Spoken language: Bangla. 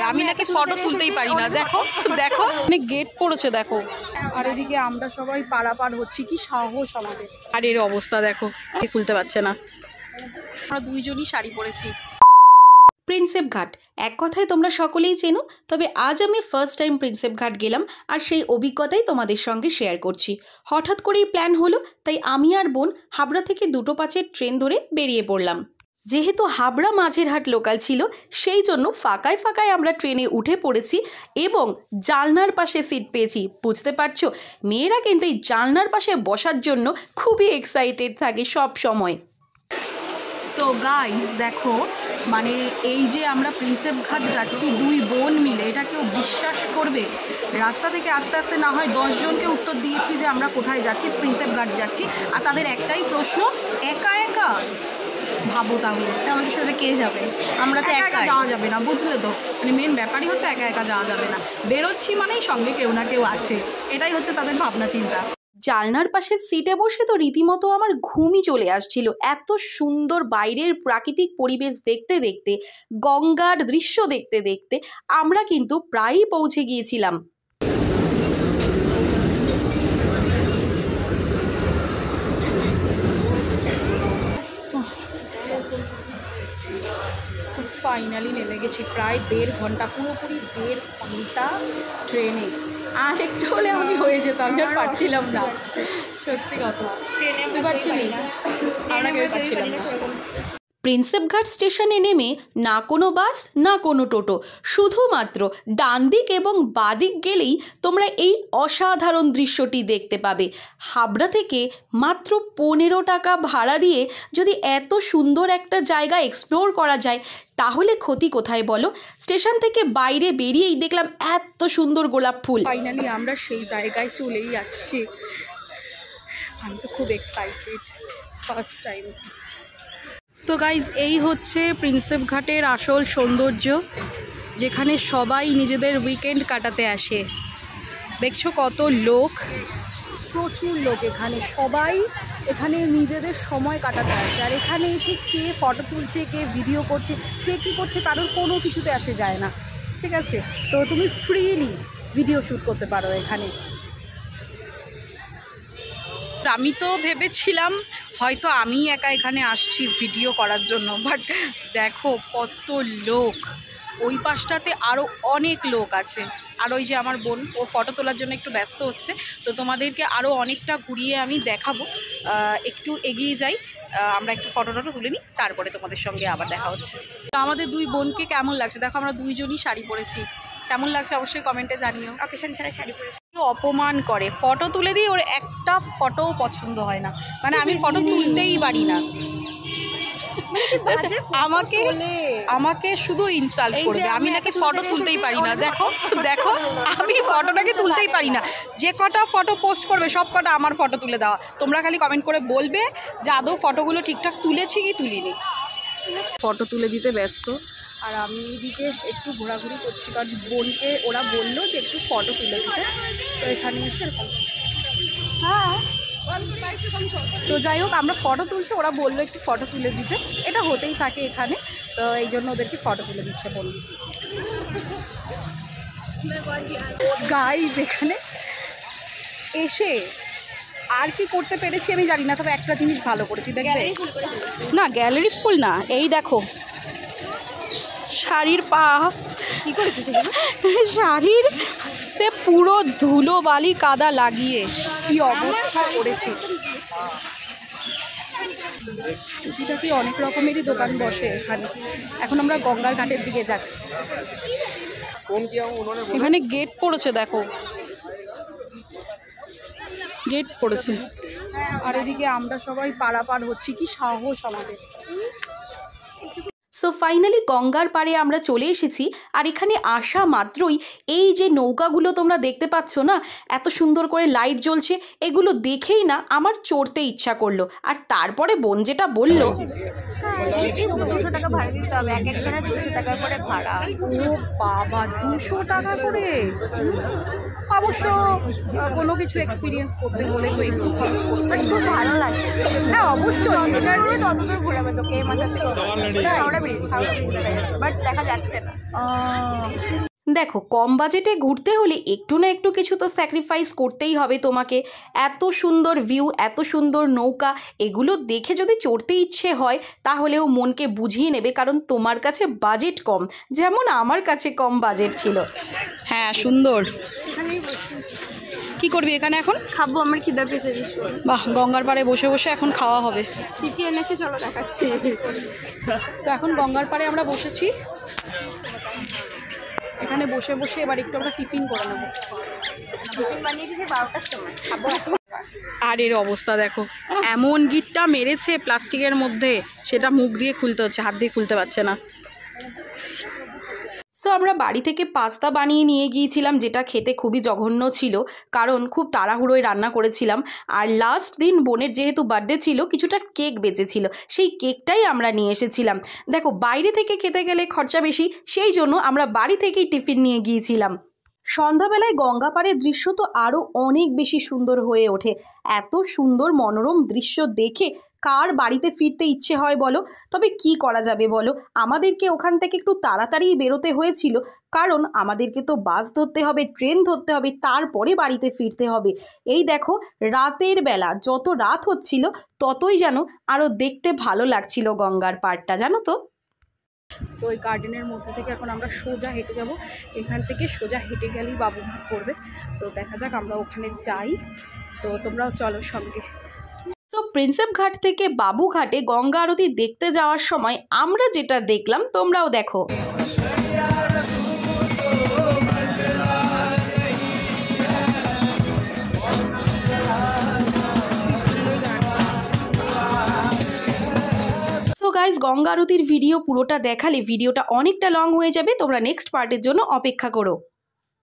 আমি নাকি ফটো তুলতেই পারি না। দেখো দেখো অনেক গেট পড়েছে দেখো, আর এদিকে আমরা সবাই পারাপার হচ্ছি। কি সাহস আমাদের! আর এর অবস্থা দেখো, খুলতে পারছে না। আমরা দুইজনই শাড়ি পরেছি। প্রিন্সেপ ঘাট এক কথায় তোমরা সকলেই চেনো, তবে আজ আমি ফার্স্ট টাইম প্রিন্সেপ ঘাট গেলাম আর সেই অভিজ্ঞতাই তোমাদের সঙ্গে শেয়ার করছি। হঠাৎ করেই প্ল্যান হলো, তাই আমি আর বোন হাবড়া থেকে 2:05 ট্রেন ধরে বেরিয়ে পড়লাম। যেহেতু হাবড়া মাঝেরহাট লোকাল ছিল, সেই জন্য ফাঁকায় ফাঁকায় আমরা ট্রেনে উঠে পড়েছি এবং জানলার পাশে সিট পেয়েছি। বুঝতে পারছো, মেয়েরা কিন্তু এই জানলার পাশে বসার জন্য খুবই এক্সাইটেড থাকে সব সময়। তো গাইস দেখো, মানে এই যে আমরা প্রিন্সেপ ঘাট যাচ্ছি দুই বোন মিলে, এটা কেউ বিশ্বাস করবে? রাস্তা থেকে আস্তে আস্তে না হয় 10 জনকে উত্তর দিয়েছি যে আমরা কোথায় যাচ্ছি, প্রিন্সেপ ঘাট যাচ্ছি। আর তাদের একটাই প্রশ্ন, একা একা? ভাবো তাহলে আমাদের সাথে কে যাবে? আমরা তো একা যাওয়া যাবে না, বুঝলে তো? মানে মেন ব্যাপারই হচ্ছে একা একা যাওয়া যাবে না। বেরোচ্ছি মানেই সঙ্গে কেউ না কেউ আছে, এটাই হচ্ছে তাদের ভাবনা চিন্তা। জানলার পাশে সিটে বসে তো রীতিমতো আমার ঘুমই চলে আসছিল। এত সুন্দর বাইরের প্রাকৃতিক পরিবেশ দেখতে দেখতে, গঙ্গার দৃশ্য দেখতে দেখতে আমরা কিন্তু প্রায়ই পৌঁছে গিয়েছিলাম। ফাইনালি নেমে গেছি, প্রায় 1.5 ঘন্টা, পুরোপুরি 1.5 ঘন্টা ট্রেনে। আর একটু হলে আমি হয়ে যেতাম, আমি আর পারছিলাম না, সত্যি কথা। ট্রেনে পারছিলি? আমরা কেউ পারছিলাম না। প্রিন্সেপ ঘাট স্টেশনে নেমে না কোনো বাস না কোনো টোটো, শুধুমাত্র ডান দিক এবং বাদিক গেলেই তোমরা এই অসাধারণ দৃশ্যটি দেখতে পাবে। হাবড়া থেকে মাত্র 15 টাকা ভাড়া দিয়ে যদি এত সুন্দর একটা জায়গা এক্সপ্লোর করা যায়, তাহলে ক্ষতি কোথায় বলো? স্টেশন থেকে বাইরে বেরিয়েই দেখলাম এত সুন্দর গোলাপ ফুল। ফাইনালি আমরা সেই জায়গায় চলেই যাচ্ছি। আমি তো খুব এক্সাইটেড, ফার্স্ট টাইম। তো গাইজ, এই হচ্ছে প্রিন্সেপ ঘাটের আসল সৌন্দর্য, যেখানে সবাই নিজেদের উইকেন্ড কাটাতে আসে। দেখছো কত লোক, প্রচুর লোক এখানে, সবাই এখানে নিজেদের সময় কাটাতে আসে। আর এখানে এসে কে ফটো তুলছে, কে ভিডিও করছে, কে কী করছে, কারোর কোনো কিছুতে আসে যায় না, ঠিক আছে? তো তুমি ফ্রিলি ভিডিও শ্যুট করতে পারো এখানে। আমি তো ভেবেছিলাম হয়তো আমি একা এখানে আসছি ভিডিও করার জন্য, বাট দেখো কত লোক। ওই পাশটাতে আরও অনেক লোক আছে। আর ওই যে আমার বোন, ও ফটো তোলার জন্য একটু ব্যস্ত হচ্ছে। তো তোমাদেরকে আরও অনেকটা ঘুরিয়ে আমি দেখাবো। একটু এগিয়ে যাই, আমরা একটু ফটো তুলে নিই, তারপরে তোমাদের সঙ্গে আবার দেখা হচ্ছে। তো আমাদের দুই বোনকে কেমন লাগছে দেখো, আমরা দুইজনই শাড়ি পরেছি। কেমন লাগছে অবশ্যই কমেন্টে জানিও। অকেশন ছাড়া শাড়ি পরেছি। অপমান করে, ফটো তুলে দিই, ওর একটা ফটোও পছন্দ হয় না, মানে আমি ফটো তুলতেই পারি না। আমাকে শুধু ইনসাল্ট করবে, আমি নাকি ফটো তুলতেই পারি না। দেখো দেখো, আমি ফটোটাকে তুলতেই পারি না। যে কটা ফটো পোস্ট করবে সব কটা আমার ফটো তুলে দেওয়া। তোমরা খালি কমেন্ট করে বলবে যে আদৌ ফটোগুলো ঠিকঠাক তুলেছি কি তুলিনি। ফটো তুলে দিতে ব্যস্ত, আর আমি এদিকে একটু ঘোরাঘুরি করছি, কারণ বোনকে ওরা বললো যে একটু ফটো তুলে দিতে। তো এখানে এসে এরকম, হ্যাঁ। তো যাই হোক, আমরা ফটো তুলছি, ওরা বললো একটু ফটো তুলে দিতে। এটা হতেই থাকে এখানে, তো এই জন্য ওদেরকে ফটো তুলে দিচ্ছে বলল। গাইজ, এখানে এসে আর কি করতে পেরেছি আমি জানি না, তবে একটা জিনিস ভালো করেছি, দেখবে না? গ্যালারি ফুল না, এই দেখো শাড়ির পা কী করেছে, শাড়ির পুরো ধুলো বালি কাদা লাগিয়ে কি অবস্থা করেছে। টুকিটাকি অনেক রকমেরই দোকান বসে এখানে। এখন আমরা গঙ্গার ঘাটের দিকে যাচ্ছি। এখানে গেট পড়েছে দেখো, গেট পড়েছে। আর এদিকে আমরা সবাই পারাপার হচ্ছি। কি সাহস আমাদের! সো ফাইনালি গঙ্গার পাড়ে আমরা চলে এসেছি। আর এখানে আসা মাত্রই এই যে নৌকাগুলো তোমরা দেখতে পাচ্ছ না, এত সুন্দর করে লাইট জ্বলছে, এগুলো দেখেই না আমার চড়তে ইচ্ছা করলো। আর তারপরে বোন যেটা বললো, 200 টাকা ভাড়া দিতে হবে, এক একজনের 200 টাকা করে ভাড়া। ও বাবা, 200 টাকা করে! অবশ্য কোনো কিছু এক্সপিরিয়েন্স করতে হলে তো একটু খরচ করতে ভালো লাগে। হ্যাঁ অবশ্যই, ততদূর ঘুরাবে তোকে, এই মাথা থেকে যাবে, সাউথ সিটি দেখা যাচ্ছে, বাট দেখা যাচ্ছে না। দেখো, কম বাজেটে ঘুরতে হলে একটু না একটু কিছু তো স্যাক্রিফাইস করতেই হবে তোমাকে। এত সুন্দর ভিউ, এত সুন্দর নৌকা, এগুলো দেখে যদি চড়তে ইচ্ছে হয় তাহলেও মনকে বুঝিয়ে নেবে, কারণ তোমার কাছে বাজেট কম, যেমন আমার কাছে কম বাজেট ছিল। হ্যাঁ সুন্দর। এখানেই বসে কি করবি এখানে এখন? খাবো, আমার খিদা পেয়েছে ভীষণ। বাহ, গঙ্গার পাড়ে বসে বসে এখন খাওয়া হবে। কি কি এনেছে চলো দেখাচ্ছি। তো এখন গঙ্গার পাড়ে আমরা বসেছি, এখানে বসে বসে এবার একটু আমরা টিফিন করে নেবো। টিফিন বানিয়েছি সে 12টার সময়, খাবো এখন। আর এর অবস্থা দেখো, এমন গিটটা মেরেছে প্লাস্টিকের মধ্যে, সেটা মুখ দিয়ে খুলতে হচ্ছে, হাত দিয়ে খুলতে পারছে না। সো আমরা বাড়ি থেকে পাস্তা বানিয়ে নিয়ে গিয়েছিলাম, যেটা খেতে খুবই জঘন্য ছিল, কারণ খুব তাড়াহুড়োয় রান্না করেছিলাম। আর লাস্ট দিন বোনের যেহেতু বার্থডে ছিল, কিছুটা কেক বেঁচেছিল, সেই কেকটাই আমরা নিয়ে এসেছিলাম। দেখো, বাইরে থেকে খেতে গেলে খরচা বেশি, সেই জন্য আমরা বাড়ি থেকেই টিফিন নিয়ে গিয়েছিলাম। সন্ধ্যাবেলায় গঙ্গা পাড়ের দৃশ্য তো আরও অনেক বেশি সুন্দর হয়ে ওঠে। এত সুন্দর মনোরম দৃশ্য দেখে কার বাড়িতে ফিরতে ইচ্ছে হয় বলো? তবে কি করা যাবে বলো, আমাদেরকে ওখান থেকে একটু তাড়াতাড়ি বেরোতে হয়েছিল, কারণ আমাদেরকে তো বাস ধরতে হবে, ট্রেন ধরতে হবে, তারপরে বাড়িতে ফিরতে হবে। এই দেখো, রাতের বেলা যত রাত হচ্ছিল ততই যেন আরও দেখতে ভালো লাগছিল গঙ্গার পাড়টা, জানো তো। তো ওই গার্ডেনের মধ্যে থেকে এখন আমরা সোজা হেঁটে যাব, এখান থেকে সোজা হেঁটে গেলেই বাবুঘাট পড়বে। তো দেখা যাক আমরা ওখানে যাই, তো তোমরাও চলো সঙ্গে। তো প্রিন্সেপ ঘাট থেকে বাবুঘাটে গঙ্গা আরতি দেখতে যাওয়ার সময় আমরা যেটা দেখলাম তোমরাও দেখো। সো গাইস, গঙ্গা আরতির ভিডিও পুরোটা দেখালে ভিডিওটা অনেকটা লং হয়ে যাবে, তোমরা নেক্সট পার্টের জন্য অপেক্ষা করো।